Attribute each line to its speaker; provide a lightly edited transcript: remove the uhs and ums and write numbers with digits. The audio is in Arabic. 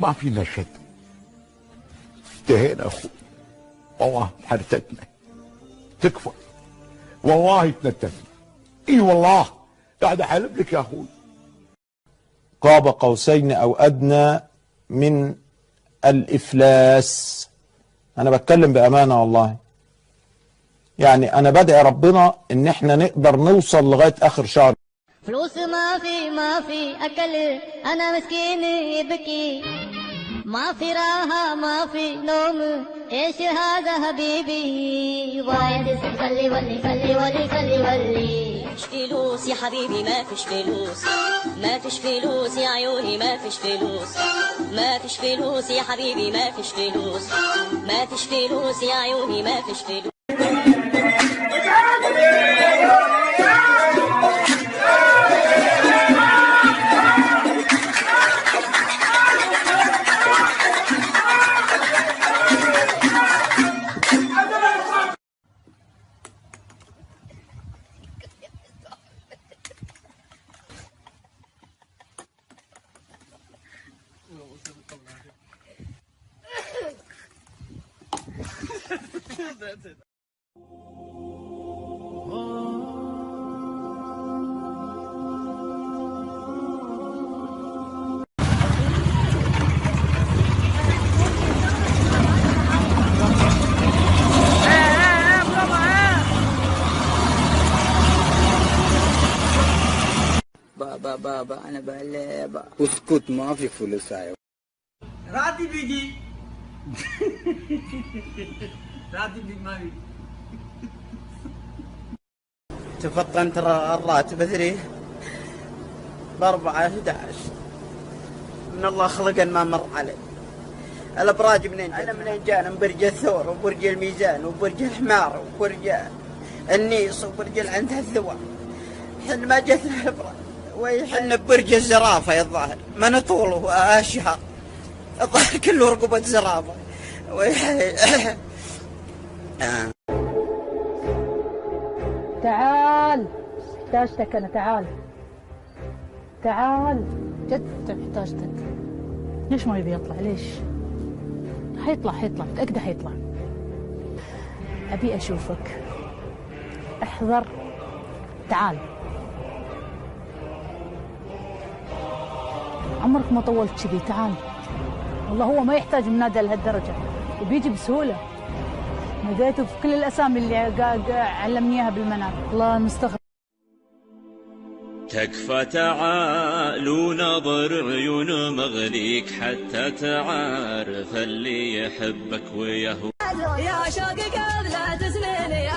Speaker 1: ما فينا شيء، انتهينا اخوي، والله حرتتنا تكفى، والله تنتفنا، اي والله قاعد احلف لك يا اخوي.
Speaker 2: قاب قوسين او ادنى من الافلاس. انا بتكلم بامانه والله، يعني انا بدعي ربنا ان احنا نقدر نوصل لغايه اخر شهر.
Speaker 3: فلوس ما في اكل، انا مسكين يبكي، ما في راحة ما في نوم، ايش هذا حبيبي؟ وايد خلي ولي خلي ولي خلي ولي.
Speaker 4: مفيش فلوس يا حبيبي، ما فيش فلوس، ما فيش فلوس يا عيوني، ما فيش فلوس، ما فيش فلوس يا حبيبي، ما فيش فلوس، ما فيش فلوس يا عيوني، ما فيش فلوس.
Speaker 5: That's it.
Speaker 6: بابا انا بلعب. اسكت ما في فلوس.
Speaker 5: راتب بيجي. راتب بيجي ما بيجي.
Speaker 6: تفطن ترى الراتب ادري ب4/11 من الله خلقا ما مر علي. الابراج منين جانا؟ انا منين جانا؟ من برج الثور وبرج الميزان وبرج الحمار وبرج النيس وبرج العنتة الثوى. حنا ما جتنا الابراج، وحنا ببرج الزرافه يا الظاهر، ما نطوله اشهر الظاهر كله رقبه زرافه.
Speaker 7: تعال، احتاجتك أنا، تعال تعال، جد احتاجتك. ليش ما يبي يطلع؟ ليش؟ حيطلع متأكدة حيطلع. أبي أشوفك، احذر، تعال. عمرك ما طولت كذي، تعال. والله هو ما يحتاج منادى لهالدرجة وبيجي بسهولة. ناديته في كل الأسامي اللي علمني إياها بالمنام. الله المستغرب.
Speaker 8: تكفى تعال ونظر عيون مغليك حتى تعرف اللي يحبك ويهوى.
Speaker 4: يا شوقك لا تسليني